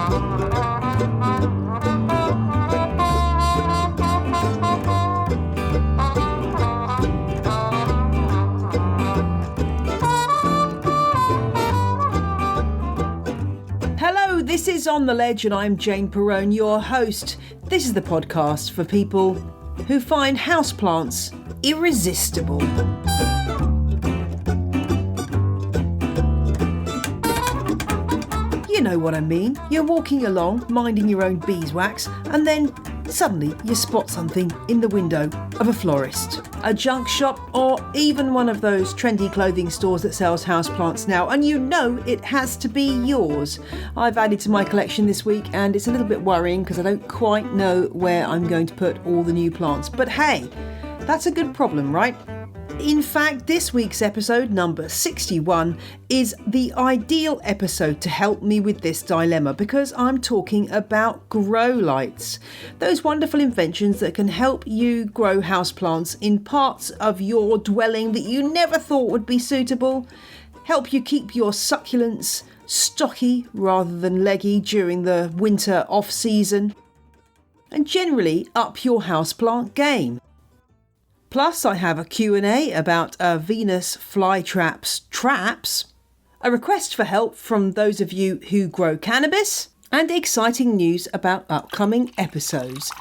Hello, this is On the Ledge and I'm Jane Perrone, your host. This is the podcast for people who find houseplants irresistible. You know what I mean. You're walking along, minding your own beeswax, and then suddenly you spot something in the window of a florist, a junk shop, or even one of those trendy clothing stores that sells houseplants now, and you know it has to be yours. I've added to my collection this week and it's a little bit worrying because I don't quite know where I'm going to put all the new plants. But hey, that's a good problem, right? In fact, this week's episode, number 61, is the ideal episode to help me with this dilemma because I'm talking about growlights. Those wonderful inventions that can help you grow houseplants in parts of your dwelling that you never thought would be suitable, help you keep your succulents stocky rather than leggy during the winter off-season, and generally up your houseplant game. Plus, I have a Q&A about Venus flytraps traps, a request for help from those of you who grow cannabis, and exciting news about upcoming episodes.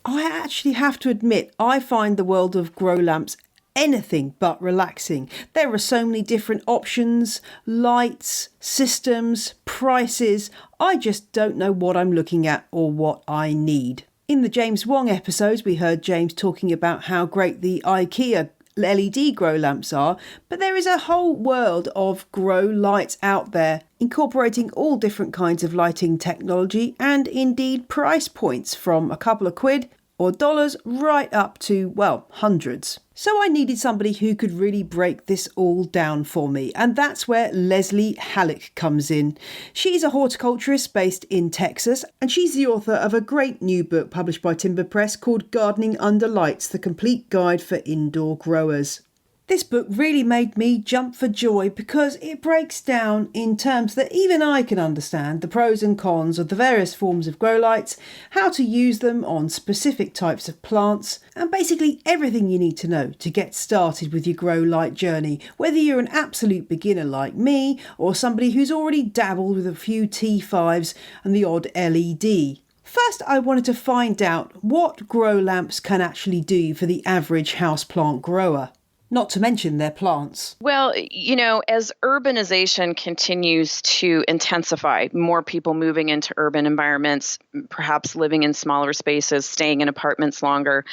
I actually have to admit, I find the world of grow lamps anything but relaxing. There are so many different options, lights, systems, prices. I just don't know what I'm looking at or what I need. In the James Wong episodes, we heard James talking about how great the IKEA LED grow lamps are, but there is a whole world of grow lights out there, incorporating all different kinds of lighting technology and indeed price points from a couple of quid or dollars right up to, well, hundreds. So I needed somebody who could really break this all down for me, and that's where Leslie Halleck comes in. She's a horticulturist based in Texas, and she's the author of a great new book published by Timber Press called Gardening Under Lights, The Complete Guide for Indoor Growers. This book really made me jump for joy because it breaks down in terms that even I can understand the pros and cons of the various forms of grow lights, how to use them on specific types of plants, and basically everything you need to know to get started with your grow light journey, whether you're an absolute beginner like me or somebody who's already dabbled with a few T5s and the odd LED. First, I wanted to find out what grow lamps can actually do for the average houseplant grower. Not to mention their plants. Well, you know, as urbanization continues to intensify, more people moving into urban environments, perhaps living in smaller spaces, staying in apartments longer,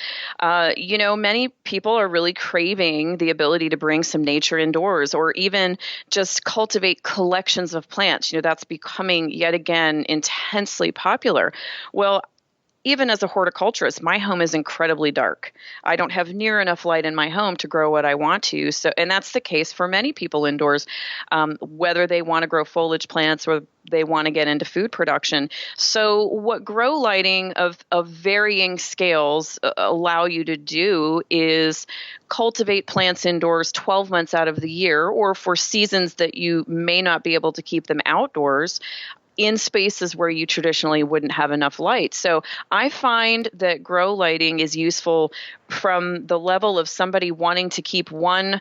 many people are really craving the ability to bring some nature indoors or even just cultivate collections of plants. You know, that's becoming yet again intensely popular. Well, even as a horticulturist, my home is incredibly dark. I don't have near enough light in my home to grow what I want to. So, and that's the case for many people indoors, whether they want to grow foliage plants or they want to get into food production. So what grow lighting of varying scales allow you to do is cultivate plants indoors 12 months out of the year, or for seasons that you may not be able to keep them outdoors, in spaces where you traditionally wouldn't have enough light. So I find that grow lighting is useful from the level of somebody wanting to keep one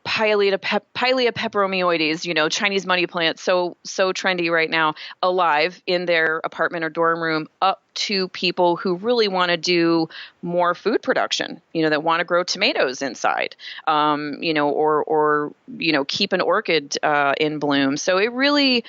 Pilea peperomioides, Chinese money plant, so trendy right now, alive in their apartment or dorm room, up to people who really want to do more food production, that want to grow tomatoes inside, or keep an orchid in bloom. So it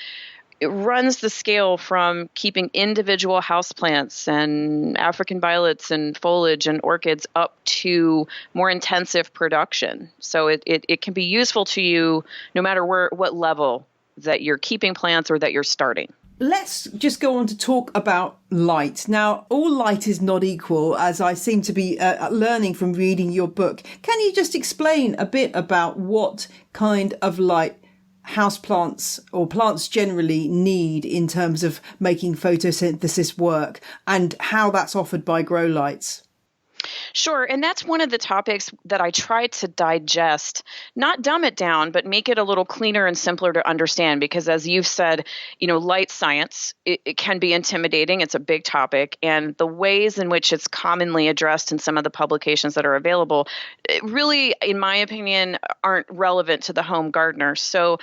runs the scale from keeping individual houseplants and African violets and foliage and orchids up to more intensive production. So it can be useful to you no matter what level that you're keeping plants or that you're starting. Let's just go on to talk about light. Now, all light is not equal, as I seem to be learning from reading your book. Can you just explain a bit about what kind of light houseplants or plants generally need in terms of making photosynthesis work and how that's offered by grow lights? Sure. And that's one of the topics that I try to digest, not dumb it down, but make it a little cleaner and simpler to understand. Because as you've said, light science, it can be intimidating. It's a big topic. And the ways in which it's commonly addressed in some of the publications that are available, it really, in my opinion, aren't relevant to the home gardener. So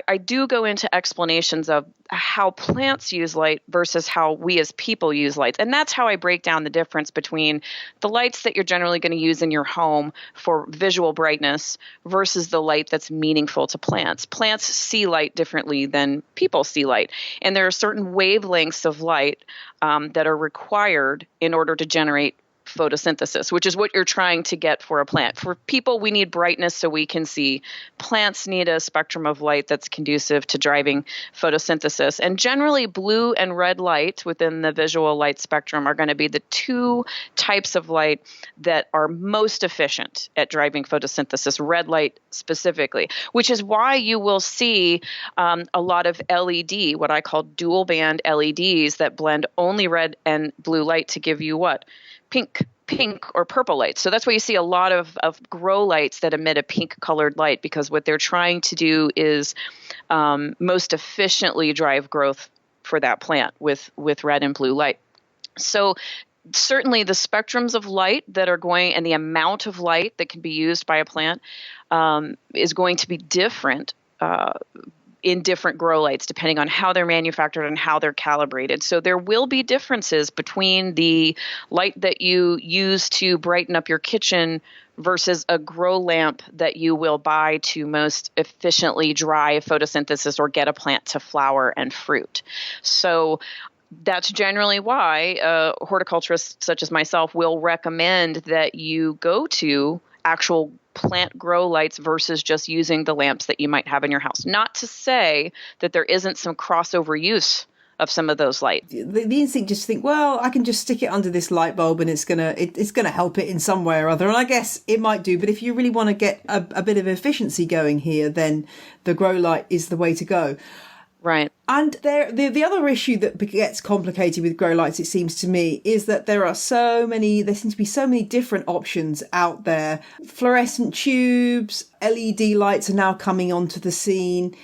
I do go into explanations of how plants use light versus how we as people use lights. And that's how I break down the difference between the lights that you're generally going to use in your home for visual brightness versus the light that's meaningful to plants. Plants see light differently than people see light. And there are certain wavelengths of light that are required in order to generate photosynthesis, which is what you're trying to get for a plant. For people, we need brightness so we can see. Plants need a spectrum of light that's conducive to driving photosynthesis. And generally, blue and red light within the visual light spectrum are going to be the two types of light that are most efficient at driving photosynthesis, red light specifically, which is why you will see a lot of LED, what I call dual band LEDs that blend only red and blue light to give you what? Pink or purple lights. So that's why you see a lot of grow lights that emit a pink colored light, because what they're trying to do is most efficiently drive growth for that plant with red and blue light. So certainly the spectrums of light that are going and the amount of light that can be used by a plant is going to be different in different grow lights, depending on how they're manufactured and how they're calibrated. So there will be differences between the light that you use to brighten up your kitchen versus a grow lamp that you will buy to most efficiently drive photosynthesis or get a plant to flower and fruit. So that's generally why horticulturists such as myself will recommend that you go to actual plant grow lights versus just using the lamps that you might have in your house. Not to say that there isn't some crossover use of some of those lights. The instinct just to think, well, I can just stick it under this light bulb and it's gonna help it in some way or other. And I guess it might do, but if you really want to get a bit of efficiency going here, then the grow light is the way to go. Right. And the other issue that gets complicated with grow lights, it seems to me, is that there seem to be so many different options out there. Fluorescent tubes, LED lights are now coming onto the scene.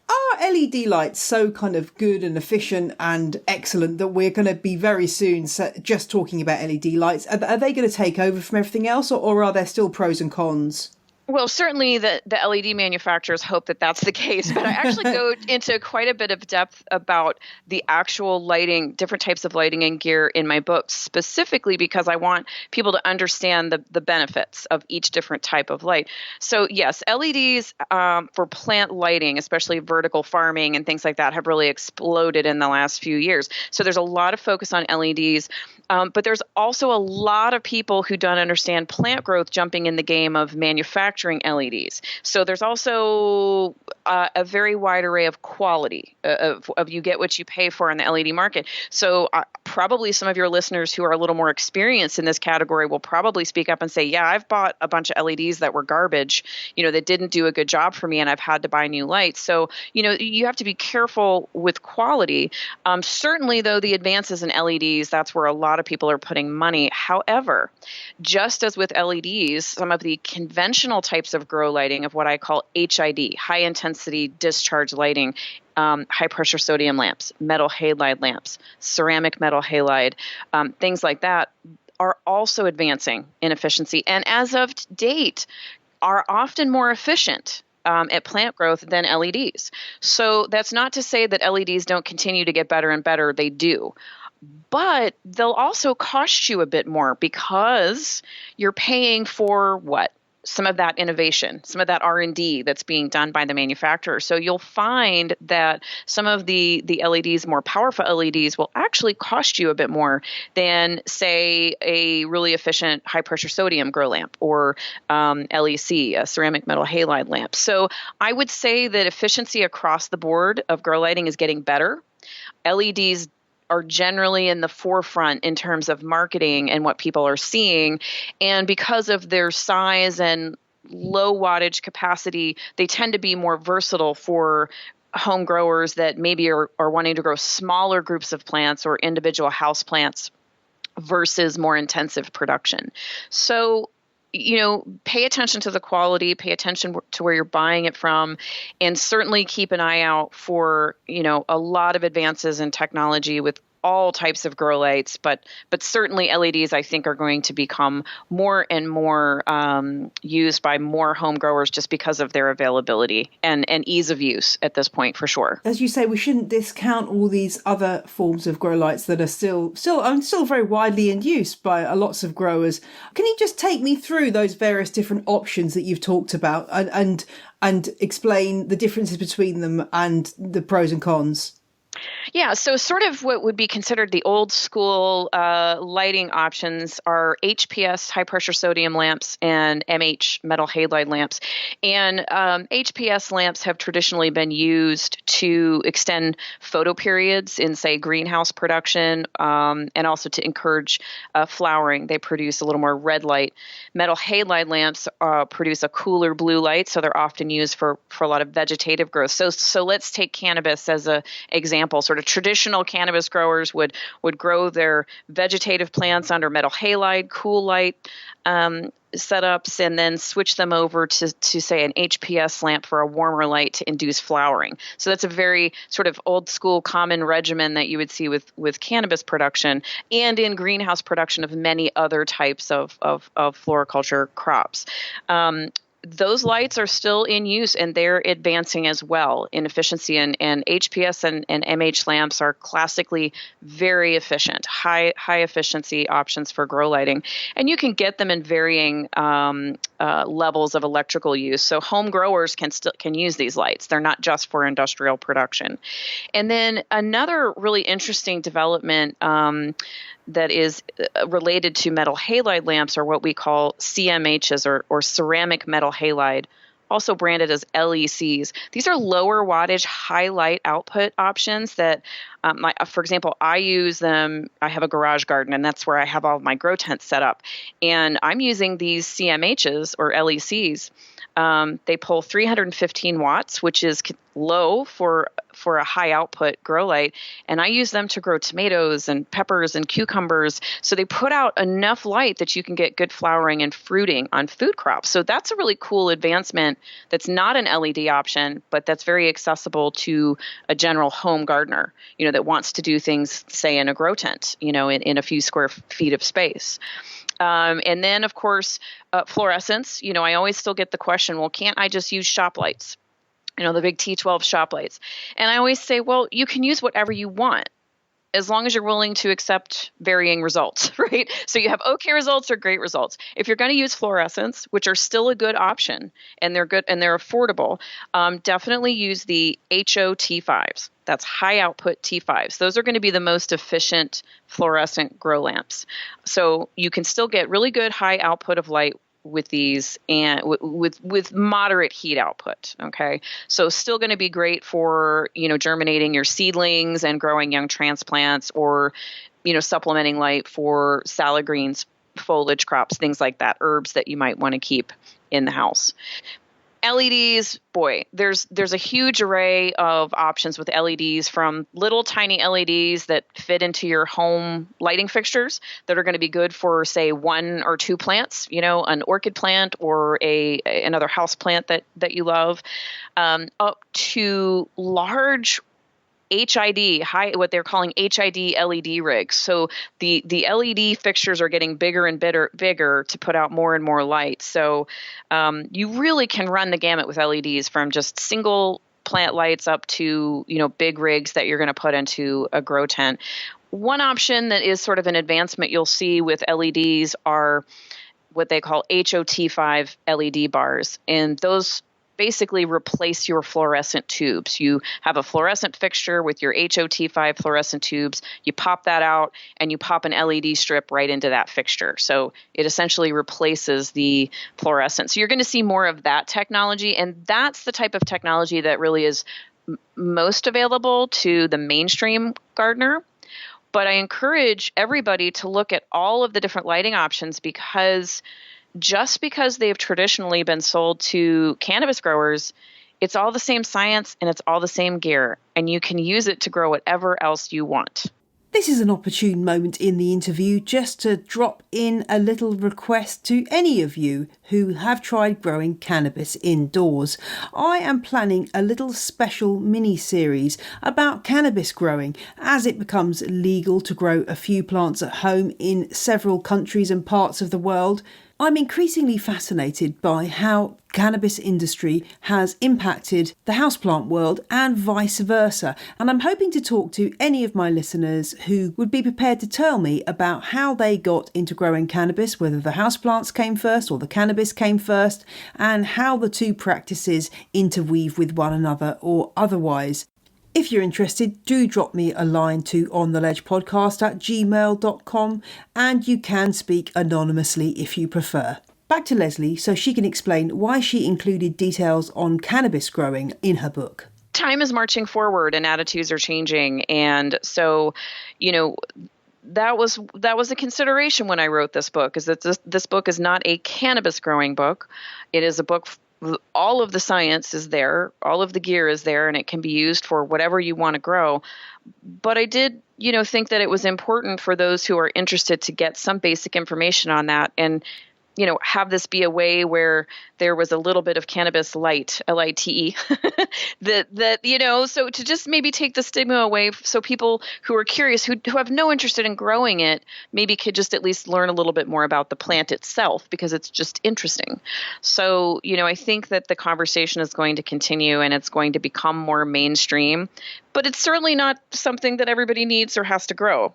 Are LED lights so kind of good and efficient and excellent that we're going to be very soon just talking about LED lights? Are they going to take over from everything else, or are there still pros and cons? Well, certainly the LED manufacturers hope that that's the case, but I actually go into quite a bit of depth about the actual lighting, different types of lighting and gear in my book, specifically because I want people to understand the benefits of each different type of light. So yes, LEDs for plant lighting, especially vertical farming and things like that, have really exploded in the last few years. So there's a lot of focus on LEDs. But there's also a lot of people who don't understand plant growth jumping in the game of manufacturing LEDs. So there's also a very wide array of quality of you get what you pay for in the LED market. So probably some of your listeners who are a little more experienced in this category will probably speak up and say, yeah, I've bought a bunch of LEDs that were garbage, that didn't do a good job for me, and I've had to buy new lights. So, you have to be careful with quality. Certainly, though, the advances in LEDs, that's where a lot of people are putting money. However, just as with LEDs, some of the conventional types of grow lighting of what I call HID, high intensity discharge lighting, high pressure sodium lamps, metal halide lamps, ceramic metal halide, things like that are also advancing in efficiency. And as of date, are often more efficient at plant growth than LEDs. So that's not to say that LEDs don't continue to get better and better. They do. But they'll also cost you a bit more because you're paying for what? Some of that innovation, some of that R&D that's being done by the manufacturer. So you'll find that some of the LEDs, more powerful LEDs, will actually cost you a bit more than, say, a really efficient high-pressure sodium grow lamp or LEC, a ceramic metal halide lamp. So I would say that efficiency across the board of grow lighting is getting better. LEDs are generally in the forefront in terms of marketing and what people are seeing. And because of their size and low wattage capacity, they tend to be more versatile for home growers that maybe are wanting to grow smaller groups of plants or individual house plants versus more intensive production. So, pay attention to the quality, pay attention to where you're buying it from, and certainly keep an eye out for, a lot of advances in technology with all types of grow lights, but certainly LEDs, I think, are going to become more and more used by more home growers just because of their availability and ease of use at this point, for sure. As you say, we shouldn't discount all these other forms of grow lights that are still very widely in use by lots of growers. Can you just take me through those various different options that you've talked about and explain the differences between them and the pros and cons? Yeah, so sort of what would be considered the old school lighting options are HPS, high pressure sodium lamps, and MH, metal halide lamps. And HPS lamps have traditionally been used to extend photo periods in, say, greenhouse production, and also to encourage flowering. They produce a little more red light. Metal halide lamps produce a cooler blue light, so they're often used for a lot of vegetative growth. So let's take cannabis as an example. Sort of traditional cannabis growers would grow their vegetative plants under metal halide, cool light setups, and then switch them over to say an HPS lamp for a warmer light to induce flowering. So that's a very sort of old school common regimen that you would see with cannabis production and in greenhouse production of many other types of floriculture crops. Those lights are still in use and they're advancing as well in efficiency, and HPS and MH lamps are classically very efficient, high efficiency options for grow lighting, and you can get them in varying levels of electrical use. So home growers can use these lights. They're not just for industrial production. And then another really interesting development that is related to metal halide lamps are what we call CMHs or ceramic metal halide, also branded as LECs. These are lower wattage, high light output options that, for example, I use them. I have a garage garden, and that's where I have all of my grow tents set up. And I'm using these CMHs or LECs. They pull 315 watts, which is low for a high output grow light. And I use them to grow tomatoes and peppers and cucumbers. So they put out enough light that you can get good flowering and fruiting on food crops. So that's a really cool advancement that's not an LED option, but that's very accessible to a general home gardener, that wants to do things, say, in a grow tent, in a few square feet of space. And then, of course, fluorescence. I always still get the question, well, can't I just use shop lights? The big T12 shop lights. And I always say, well, you can use whatever you want as long as you're willing to accept varying results, right? So you have okay results or great results. If you're going to use fluorescents, which are still a good option, and they're good and they're affordable, definitely use the HO T5s. That's high output T5s. Those are going to be the most efficient fluorescent grow lamps. So you can still get really good high output of light with these and with moderate heat output. Okay. So still going to be great for, germinating your seedlings and growing young transplants, or, supplementing light for salad greens, foliage crops, things like that, herbs that you might want to keep in the house. LEDs, boy, there's a huge array of options with LEDs, from little tiny LEDs that fit into your home lighting fixtures that are going to be good for, say, 1 or 2 plants, an orchid plant or another house plant that you love, up to large HID, what they're calling HID LED rigs. So the LED fixtures are getting bigger and bigger to put out more and more light. So you really can run the gamut with LEDs, from just single plant lights up to, big rigs that you're going to put into a grow tent. One option that is sort of an advancement you'll see with LEDs are what they call HOT5 LED bars. And those basically replace your fluorescent tubes. You have a fluorescent fixture with your HOT5 fluorescent tubes. You pop that out and you pop an LED strip right into that fixture. So it essentially replaces the fluorescent. So you're going to see more of that technology. And that's the type of technology that really is most available to the mainstream gardener. But I encourage everybody to look at all of the different lighting options, because just because they've traditionally been sold to cannabis growers, it's all the same science and it's all the same gear, and you can use it to grow whatever else you want. This is an opportune moment in the interview just to drop in a little request to any of you who have tried growing cannabis indoors. I am planning a little special mini-series about cannabis growing as it becomes legal to grow a few plants at home in several countries and parts of the world. I'm increasingly fascinated by how cannabis industry has impacted the houseplant world and vice versa. And I'm hoping to talk to any of my listeners who would be prepared to tell me about how they got into growing cannabis, whether the houseplants came first or the cannabis came first, and how the two practices interweave with one another or otherwise. If you're interested, do drop me a line to ontheledgepodcast@gmail.com, and you can speak anonymously if you prefer. Back to Leslie so she can explain why she included details on cannabis growing in her book. Time is marching forward and attitudes are changing. And so, that was a consideration when I wrote this book, is that this book is not a cannabis growing book. It is a book. All of the science is there, all of the gear is there, and it can be used for whatever you want to grow. But I did, think that it was important for those who are interested to get some basic information on that and, have this be a way where there was a little bit of cannabis light, LITE, so to just maybe take the stigma away so people who are curious, who have no interest in growing it, maybe could just at least learn a little bit more about the plant itself, because it's just interesting. So, I think that the conversation is going to continue and it's going to become more mainstream, but it's certainly not something that everybody needs or has to grow.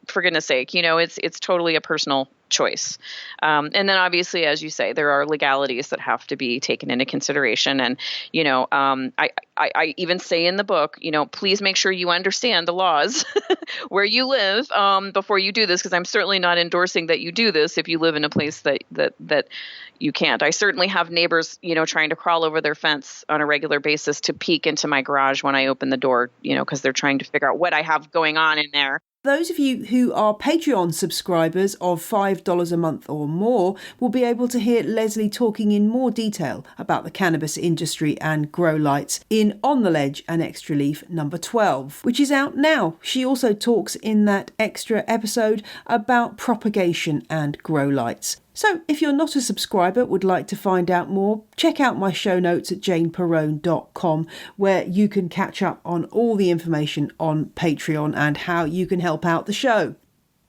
For goodness sake, it's totally a personal choice. And then obviously, as you say, there are legalities that have to be taken into consideration. And, I even say in the book, please make sure you understand the laws where you live before you do this, because I'm certainly not endorsing that you do this if you live in a place that you can't. I certainly have neighbors, trying to crawl over their fence on a regular basis to peek into my garage when I open the door, because they're trying to figure out what I have going on in there. Those of you who are Patreon subscribers of $5 a month or more will be able to hear Leslie talking in more detail about the cannabis industry and Growlights in On the Ledge and Extra Leaf number 12, which is out now. She also talks in that extra episode about propagation and Growlights. So if you're not a subscriber, would like to find out more, check out my show notes at janeperrone.com, where you can catch up on all the information on Patreon and how you can help out the show.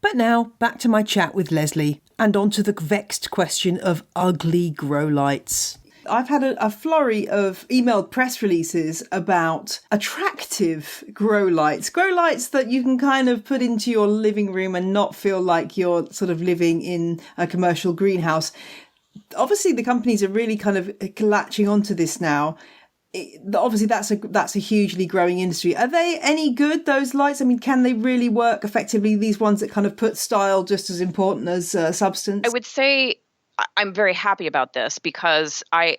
But now, back to my chat with Leslie, and on to the vexed question of ugly grow lights. I've had a flurry of emailed press releases about attractive grow lights that you can kind of put into your living room and not feel like you're sort of living in a commercial greenhouse. Obviously, the companies are really kind of latching onto this now. Obviously, that's a hugely growing industry. Are they any good, those lights? I mean, can they really work effectively, these ones that kind of put style just as important as substance? I would say I'm very happy about this because I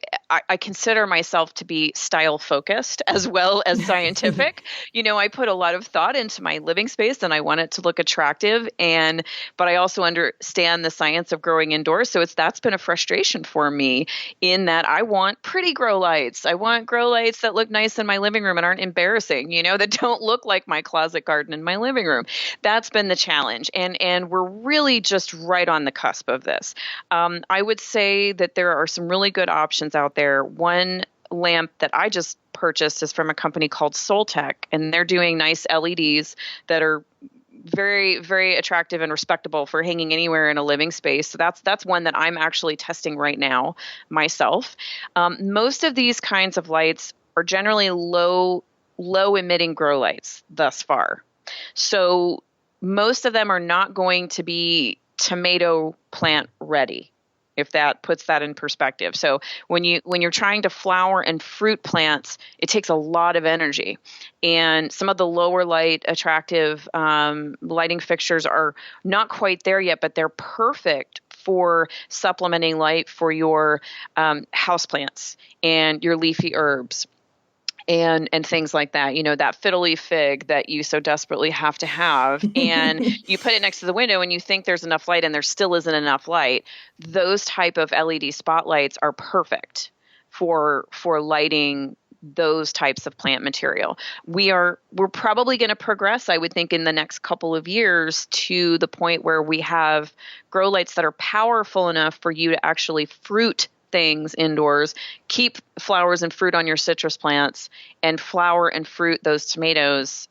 consider myself to be style focused as well as scientific. I put a lot of thought into my living space and I want it to look attractive, but I also understand the science of growing indoors. So that's been a frustration for me in that I want pretty grow lights. I want grow lights that look nice in my living room and aren't embarrassing, that don't look like my closet garden in my living room. That's been the challenge. And we're really just right on the cusp of this. I would say that there are some really good options out there. One lamp that I just purchased is from a company called Soltech, and they're doing nice LEDs that are very, very attractive and respectable for hanging anywhere in a living space. So that's one that I'm actually testing right now myself. Most of these kinds of lights are generally low emitting grow lights thus far. So most of them are not going to be tomato plant ready, if that puts that in perspective. So when you're trying to flower and fruit plants, it takes a lot of energy. And some of the lower light attractive lighting fixtures are not quite there yet, but they're perfect for supplementing light for your houseplants and your leafy herbs. And things like that, that fiddle leaf fig that you so desperately have to have, and you put it next to the window and you think there's enough light and there still isn't enough light. Those type of LED spotlights are perfect for lighting those types of plant material. We're probably going to progress, I would think, in the next couple of years to the point where we have grow lights that are powerful enough for you to actually fruit things indoors, keep flowers and fruit on your citrus plants, and flower and fruit those tomatoes,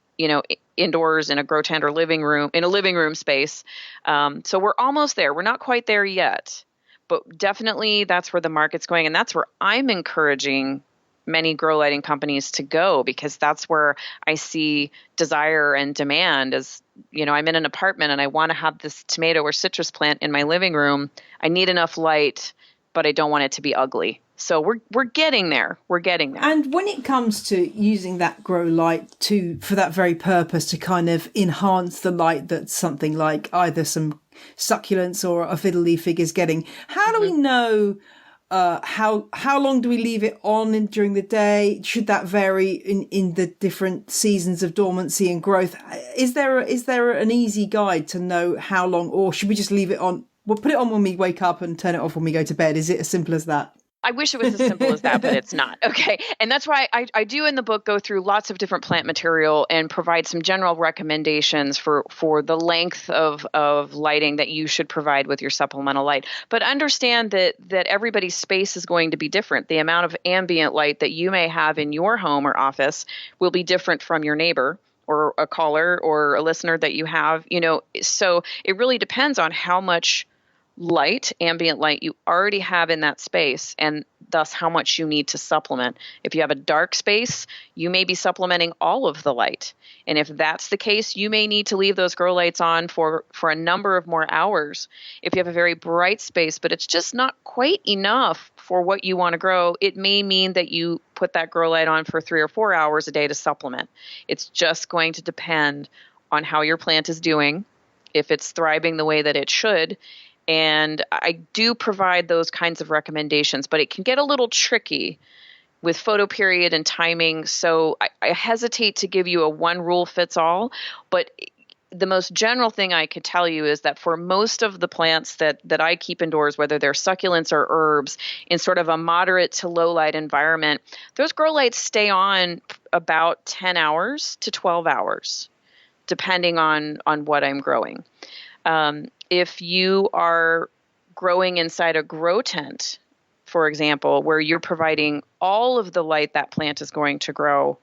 indoors in a grow tent or living room space. So we're almost there. We're not quite there yet, but definitely that's where the market's going. And that's where I'm encouraging many grow lighting companies to go, because that's where I see desire and demand. As I'm in an apartment and I want to have this tomato or citrus plant in my living room. I need enough light, but I don't want it to be ugly. So we're getting there. We're getting there. And when it comes to using that grow light for that very purpose, to kind of enhance the light that something like either some succulents or a fiddle leaf fig is getting, how do we know how long do we leave it on during the day? Should that vary in the different seasons of dormancy and growth? Is there an easy guide to know how long, or should we just leave it on? We'll put it on when we wake up and turn it off when we go to bed. Is it as simple as that? I wish it was as simple as that, but it's not. Okay. And that's why I do in the book go through lots of different plant material and provide some general recommendations for the length of lighting that you should provide with your supplemental light. But understand that everybody's space is going to be different. The amount of ambient light that you may have in your home or office will be different from your neighbor or a caller or a listener that you have, so it really depends on how much ambient light you already have in that space, and thus how much you need to supplement. If you have a dark space, you may be supplementing all of the light. And if that's the case, you may need to leave those grow lights on for a number of more hours. If you have a very bright space, but it's just not quite enough for what you want to grow, it may mean that you put that grow light on for 3 or 4 hours a day to supplement. It's just going to depend on how your plant is doing, if it's thriving the way that it should. And I do provide those kinds of recommendations, but it can get a little tricky with photo period and timing. So I hesitate to give you a one rule fits all, but the most general thing I could tell you is that for most of the plants that I keep indoors, whether they're succulents or herbs, in sort of a moderate to low light environment, those grow lights stay on about 10 hours to 12 hours, depending on what I'm growing. If you are growing inside a grow tent, for example, where you're providing all of the light that plant is going to grow,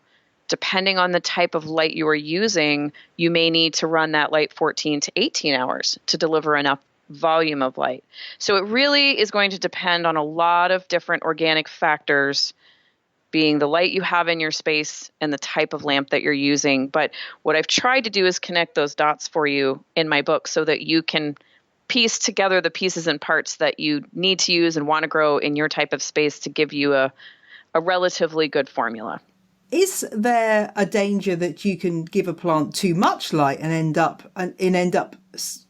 depending on the type of light you are using, you may need to run that light 14 to 18 hours to deliver enough volume of light. So it really is going to depend on a lot of different organic factors, being the light you have in your space and the type of lamp that you're using. But what I've tried to do is connect those dots for you in my book so that you can piece together the pieces and parts that you need to use and want to grow in your type of space to give you a relatively good formula. Is there a danger that you can give a plant too much light and end up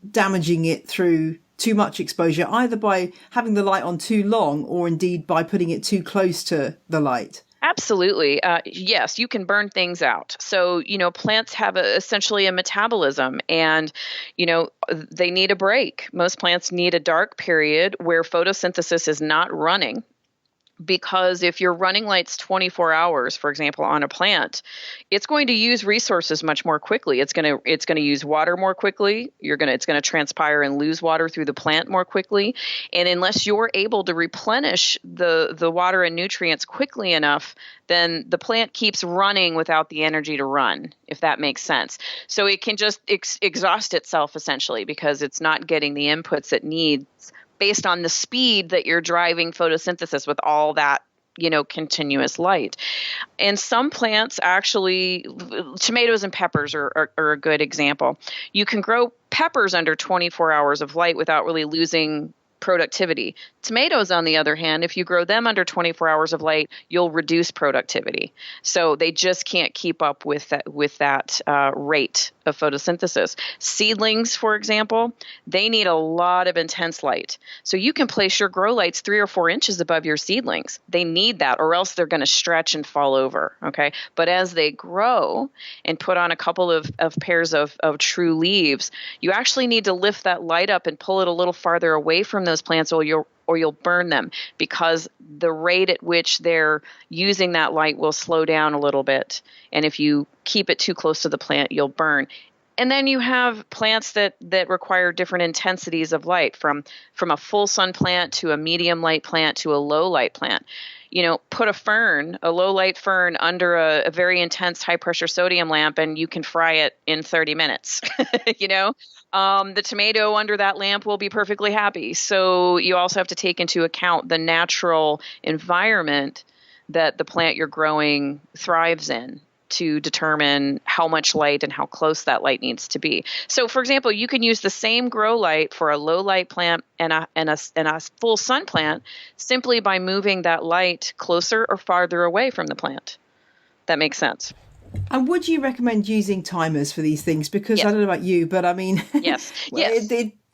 damaging it through too much exposure, either by having the light on too long or indeed by putting it too close to the light? Absolutely. Yes, you can burn things out. So, plants have essentially a metabolism, and, they need a break. Most plants need a dark period where photosynthesis is not running. Because if you're running lights 24 hours, for example, on a plant, it's going to use resources much more quickly. It's going to use water more quickly. It's going to transpire and lose water through the plant more quickly. And unless you're able to replenish the water and nutrients quickly enough, then the plant keeps running without the energy to run, if that makes sense. So it can just exhaust itself essentially because it's not getting the inputs it needs based on the speed that you're driving photosynthesis with all that, continuous light. And some plants actually, tomatoes and peppers are a good example. You can grow peppers under 24 hours of light without really losing productivity. Tomatoes, on the other hand, if you grow them under 24 hours of light, you'll reduce productivity. So they just can't keep up with that rate of photosynthesis. Seedlings, for example, they need a lot of intense light. So you can place your grow lights 3 or 4 inches above your seedlings. They need that, or else they're going to stretch and fall over. Okay, but as they grow and put on a couple of pairs of true leaves, you actually need to lift that light up and pull it a little farther away from those those plants or you'll burn them, because the rate at which they're using that light will slow down a little bit. And if you keep it too close to the plant, you'll burn. And then you have plants that require different intensities of light, from a full sun plant to a medium light plant to a low light plant. Put a low light fern under a very intense high pressure sodium lamp and you can fry it in 30 minutes. The tomato under that lamp will be perfectly happy. So you also have to take into account the natural environment that the plant you're growing thrives in to determine how much light and how close that light needs to be. So, for example, you can use the same grow light for a low light plant and a full sun plant simply by moving that light closer or farther away from the plant. That makes sense. And would you recommend using timers for these things? Because yes. I don't know about you, but I mean, yes.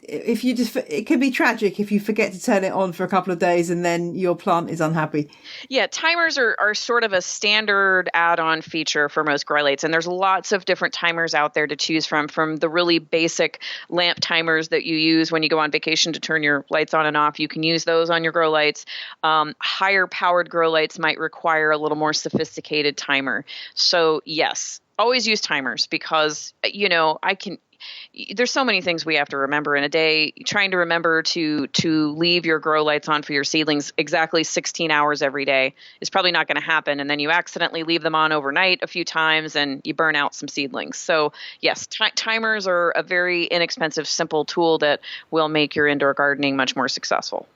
If you it can be tragic if you forget to turn it on for a couple of days and then your plant is unhappy. Yeah, timers are sort of a standard add-on feature for most grow lights, and there's lots of different timers out there to choose from the really basic lamp timers that you use when you go on vacation to turn your lights on and off. You can use those on your grow lights. Higher powered grow lights might require a little more sophisticated timer. So yes, always use timers, because there's so many things we have to remember in a day. Trying to remember to leave your grow lights on for your seedlings exactly 16 hours every day is probably not going to happen. And then you accidentally leave them on overnight a few times and you burn out some seedlings. So yes, timers are a very inexpensive, simple tool that will make your indoor gardening much more successful.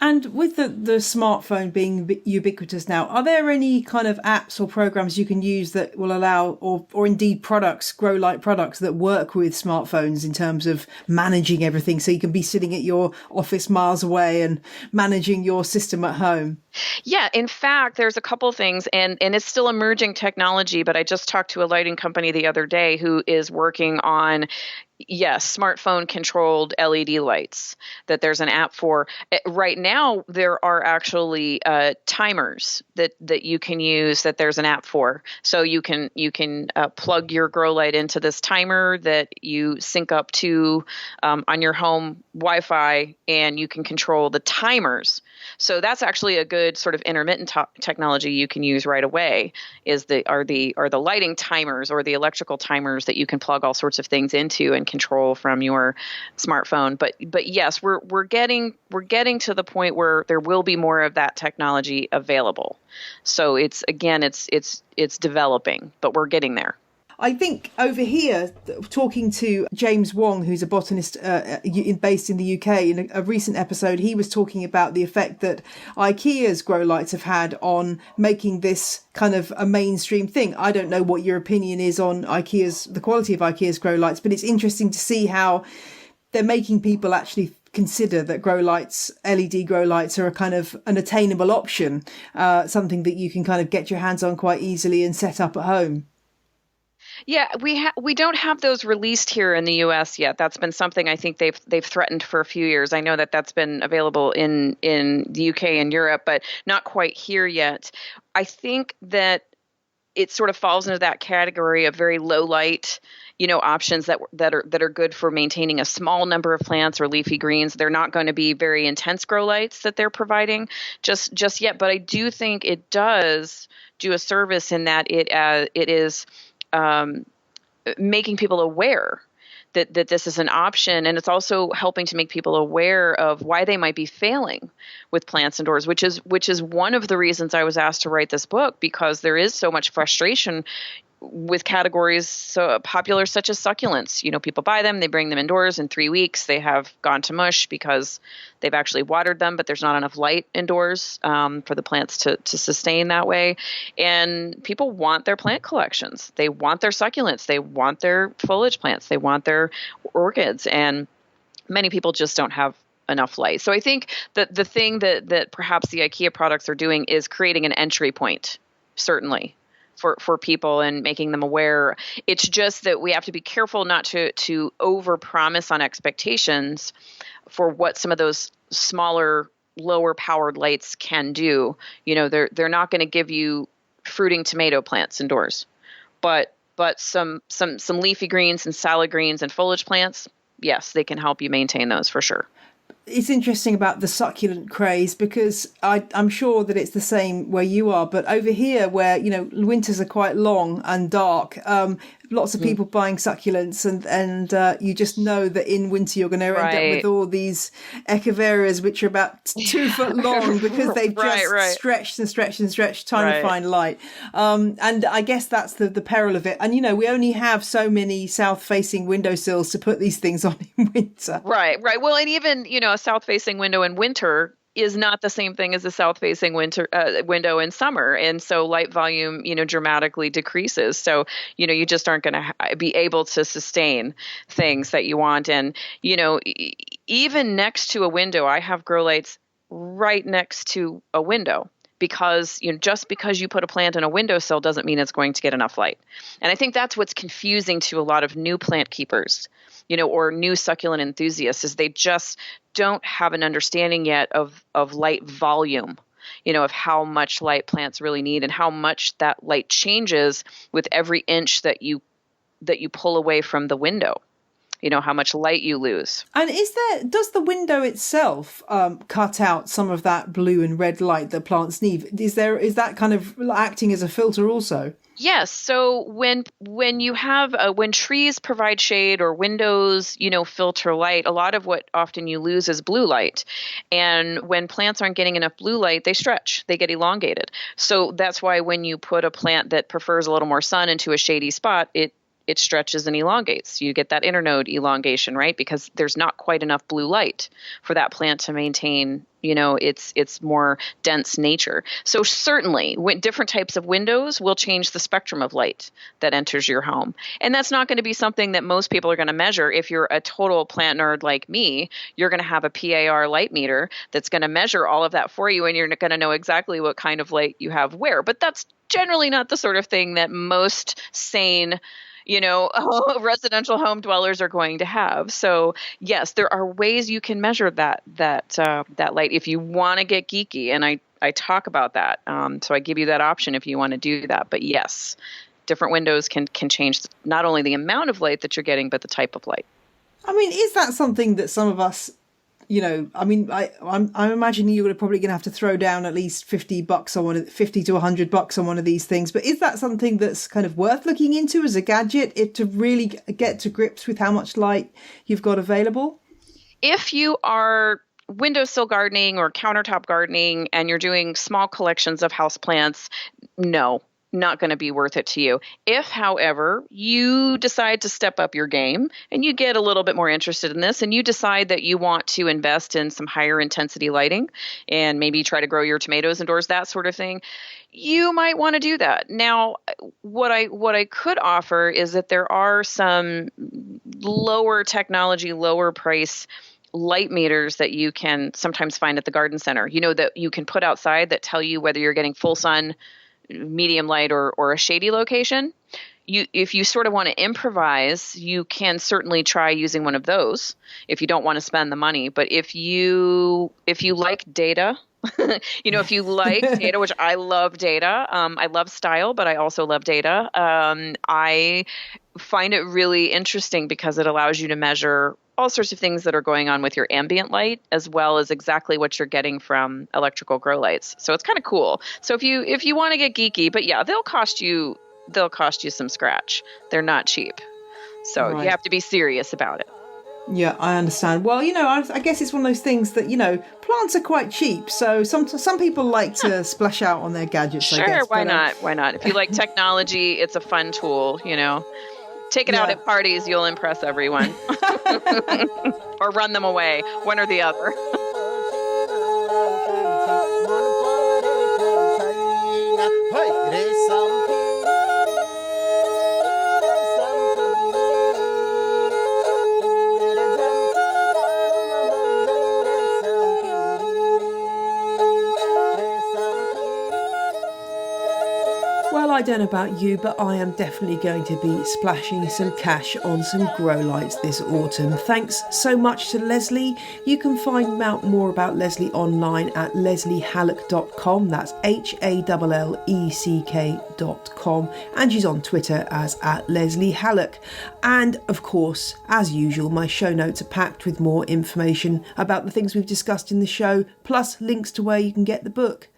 And with the smartphone being ubiquitous now, are there any kind of apps or programs you can use that will allow, or indeed products, grow light products that work with smartphones in terms of managing everything, so you can be sitting at your office miles away and managing your system at home? Yeah, in fact, there's a couple things, and it's still emerging technology, but I just talked to a lighting company the other day who is working on smartphone controlled LED lights that there's an app for. Right now, there are actually timers that you can use that there's an app for. So you can plug your grow light into this timer that you sync up to on your home Wi-Fi, and you can control the timers. So that's actually a good sort of intermittent technology you can use right away. Are the lighting timers or the electrical timers that you can plug all sorts of things into and control from your smartphone. But yes, we're getting to the point where there will be more of that technology available. So it's developing, but we're getting there. I think over here, talking to James Wong, who's a botanist based in the UK, in a recent episode, he was talking about the effect that IKEA's grow lights have had on making this kind of a mainstream thing. I don't know what your opinion is on the quality of IKEA's grow lights, but it's interesting to see how they're making people actually consider that LED grow lights are a kind of an attainable option, something that you can kind of get your hands on quite easily and set up at home. Yeah, we don't have those released here in the U.S. yet. That's been something I think they've threatened for a few years. I know that's been available in the U.K. and Europe, but not quite here yet. I think that it sort of falls into that category of very low light, options that are good for maintaining a small number of plants or leafy greens. They're not going to be very intense grow lights that they're providing just yet. But I do think it does do a service in that it is making people aware that this is an option, and it's also helping to make people aware of why they might be failing with plants indoors, which is one of the reasons I was asked to write this book, because there is so much frustration with categories so popular such as succulents. People buy them, they bring them indoors. In 3 weeks, they have gone to mush because they've actually watered them, but there's not enough light indoors for the plants to sustain that way. And people want their plant collections. They want their succulents. They want their foliage plants. They want their orchids. And many people just don't have enough light. So I think that the thing that perhaps the IKEA products are doing is creating an entry point, certainly, for people and making them aware. It's just that we have to be careful not to overpromise on expectations for what some of those smaller, lower powered lights can do. They're not going to give you fruiting tomato plants indoors, but some leafy greens and salad greens and foliage plants, yes, they can help you maintain those for sure. it's interesting about the succulent craze, because I'm sure that it's the same where you are, but over here where, winters are quite long and dark, lots of people buying succulents, and you just know that in winter you're going to end up with all these echeverias which are about 2 foot long, because they've just stretched and stretched and stretched trying to find light. And I guess that's the peril of it. And, we only have so many south-facing windowsills to put these things on in winter. Right. Well, and even, a south-facing window in winter is not the same thing as a south-facing window in summer. And so light volume, dramatically decreases. So, you just aren't going to be able to sustain things that you want. And, even next to a window, I have grow lights right next to a window, because just because you put a plant in a windowsill doesn't mean it's going to get enough light. And I think that's what's confusing to a lot of new plant keepers, or new succulent enthusiasts, is they just don't have an understanding yet of light volume, of how much light plants really need, and how much that light changes with every inch that you pull away from the window. How much light you lose. And does the window itself cut out some of that blue and red light that plants need? Is that kind of acting as a filter also? Yes. So when trees provide shade, or windows, filter light, a lot of what often you lose is blue light. And when plants aren't getting enough blue light, they stretch, they get elongated. So that's why when you put a plant that prefers a little more sun into a shady spot, it stretches and elongates. You get that internode elongation, right? Because there's not quite enough blue light for that plant to maintain, its more dense nature. So certainly, different types of windows will change the spectrum of light that enters your home. And that's not going to be something that most people are going to measure. If you're a total plant nerd like me, you're going to have a PAR light meter that's going to measure all of that for you, and you're going to know exactly what kind of light you have where. But that's generally not the sort of thing that most sane residential home dwellers are going to have. So yes, there are ways you can measure that light if you want to get geeky, and I talk about that. So I give you that option if you want to do that. But yes, different windows can change not only the amount of light that you're getting, but the type of light. I mean, is that something that some of us, I'm imagining you're probably going to have to throw down at least $50 on $50 to $100 on one of these things. But is that something that's kind of worth looking into as a gadget, to really get to grips with how much light you've got available? If you are windowsill gardening or countertop gardening and you're doing small collections of houseplants, no, not going to be worth it to you. If, however, you decide to step up your game and you get a little bit more interested in this, and you decide that you want to invest in some higher intensity lighting and maybe try to grow your tomatoes indoors, that sort of thing, you might want to do that. Now, what I could offer is that there are some lower technology, lower price light meters that you can sometimes find at the garden center, that you can put outside, that tell you whether you're getting full sun, medium light, or a shady location. If you sort of want to improvise, you can certainly try using one of those if you don't want to spend the money. But if you like data, if you like data, which I love data, I love style, but I also love data. I find it really interesting because it allows you to measure all sorts of things that are going on with your ambient light, as well as exactly what you're getting from electrical grow lights. So it's kind of cool. So if you want to get geeky, but yeah, they'll cost you some scratch. They're not cheap. So You have to be serious about it. Yeah, I understand. Well, I guess it's one of those things that, plants are quite cheap. So some people like to splash out on their gadgets, sure, I guess. Why not? Why not? If you like technology, it's a fun tool, Take it out at parties, you'll impress everyone. Or run them away, one or the other. Well, I don't know about you, but I am definitely going to be splashing some cash on some Growlights this autumn. Thanks so much to Leslie. You can find out more about Leslie online at lesliehalleck.com. That's HALLECK.com. And she's on Twitter as @LeslieHalleck. And of course, as usual, my show notes are packed with more information about the things we've discussed in the show, plus links to where you can get the book.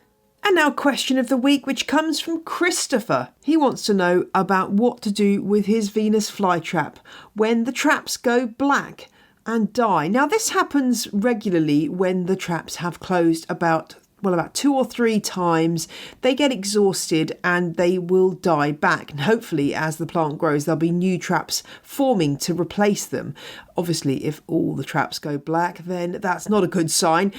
And now question of the week, which comes from Christopher. He wants to know about what to do with his Venus flytrap when the traps go black and die. Now, this happens regularly when the traps have closed about 2 or 3 times. They get exhausted and they will die back. And hopefully, as the plant grows, there'll be new traps forming to replace them. Obviously, if all the traps go black, then that's not a good sign,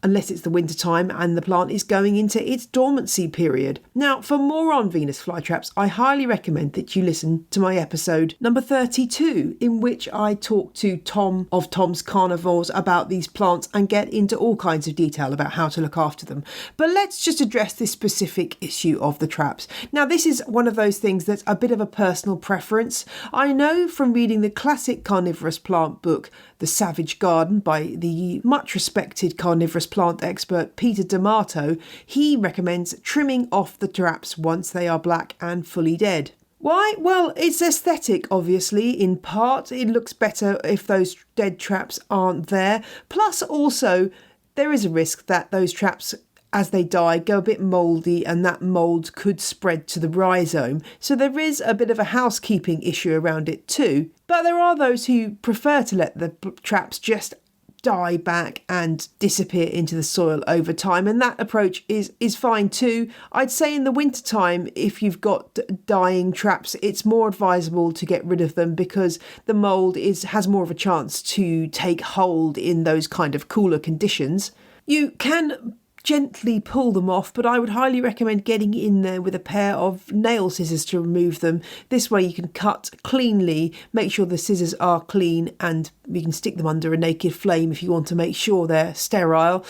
unless it's the winter time and the plant is going into its dormancy period. Now, for more on Venus flytraps, I highly recommend that you listen to my episode number 32, in which I talk to Tom of Tom's Carnivores about these plants and get into all kinds of detail about how to look after them. But let's just address this specific issue of the traps. Now, this is one of those things that's a bit of a personal preference. I know from reading the classic carnivorous plant book, The Savage Garden, by the much respected carnivorous plant expert Peter D'Amato, he recommends trimming off the traps once they are black and fully dead. Why? Well, it's aesthetic, obviously, in part. It looks better if those dead traps aren't there. Plus, also, there is a risk that those traps, as they die, go a bit mouldy, and that mould could spread to the rhizome. So there is a bit of a housekeeping issue around it too. But there are those who prefer to let the traps just die back and disappear into the soil over time, and that approach is fine too. I'd say in the wintertime, if you've got dying traps, it's more advisable to get rid of them because the mould has more of a chance to take hold in those kind of cooler conditions. You can gently pull them off, but I would highly recommend getting in there with a pair of nail scissors to remove them. This way you can cut cleanly, make sure the scissors are clean, and you can stick them under a naked flame if you want to make sure they're sterile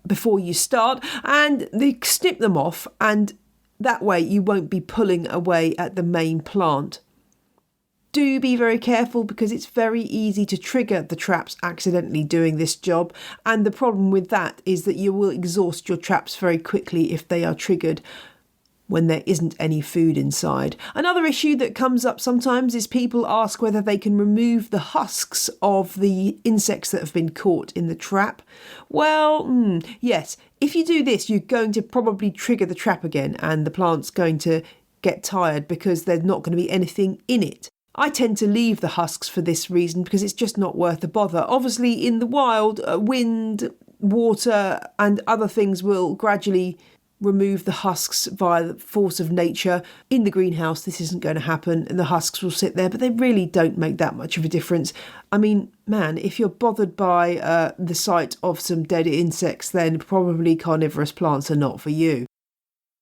before you start, and snip them off, and that way you won't be pulling away at the main plant. Do be very careful because it's very easy to trigger the traps accidentally doing this job, and the problem with that is that you will exhaust your traps very quickly if they are triggered when there isn't any food inside. Another issue that comes up sometimes is people ask whether they can remove the husks of the insects that have been caught in the trap. Well, yes, if you do this, you're going to probably trigger the trap again, and the plant's going to get tired because there's not going to be anything in it. I tend to leave the husks for this reason because it's just not worth the bother. Obviously, in the wild, wind, water and other things will gradually remove the husks via the force of nature. In the greenhouse, this isn't going to happen and the husks will sit there, but they really don't make that much of a difference. I mean, man, if you're bothered by the sight of some dead insects, then probably carnivorous plants are not for you.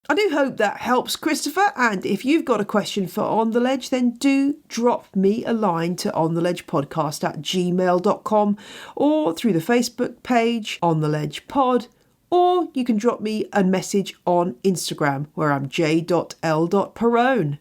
I do hope that helps, Christopher, and if you've got a question for On The Ledge, then do drop me a line to ontheledgepodcast@gmail.com or through the Facebook page, On The Ledge Pod, or you can drop me a message on Instagram, where I'm j.l.perrone.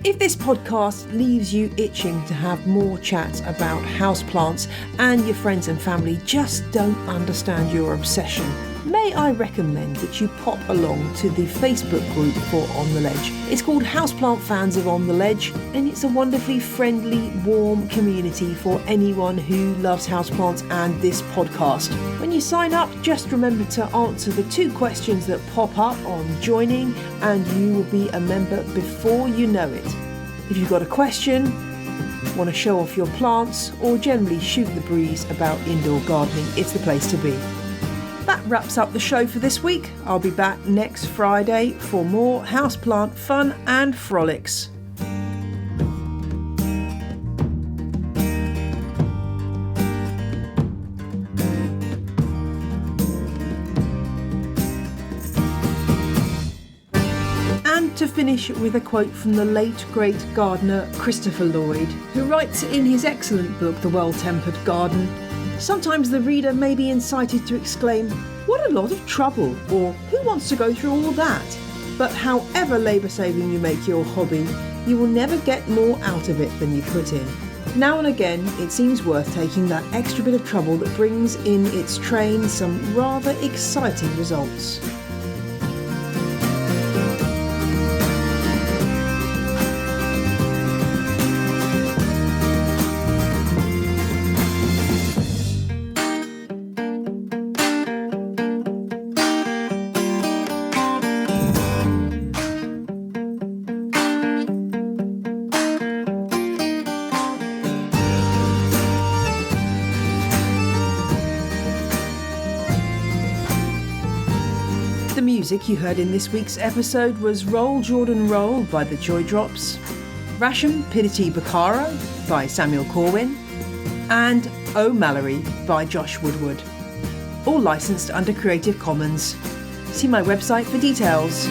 If this podcast leaves you itching to have more chats about houseplants and your friends and family just don't understand your obsession, may I recommend that you pop along to the Facebook group for On The Ledge. It's called Houseplant Fans of On The Ledge, and it's a wonderfully friendly, warm community for anyone who loves houseplants and this podcast. When you sign up, just remember to answer the 2 questions that pop up on joining, and you will be a member before you know it. If you've got a question, want to show off your plants, or generally shoot the breeze about indoor gardening, it's the place to be. That wraps up the show for this week. I'll be back next Friday for more houseplant fun and frolics. To finish with a quote from the late great gardener Christopher Lloyd, who writes in his excellent book The Well-Tempered Garden, "Sometimes the reader may be incited to exclaim, 'What a lot of trouble,' or 'Who wants to go through all that?' But however labour-saving you make your hobby, you will never get more out of it than you put in. Now and again, it seems worth taking that extra bit of trouble that brings in its train some rather exciting results." The music you heard in this week's episode was Roll Jordan Roll by the Joy Drops, Rasham Pidity Bakara by Samuel Corwin, and Oh Mallory by Josh Woodward. All licensed under Creative Commons. See my website for details.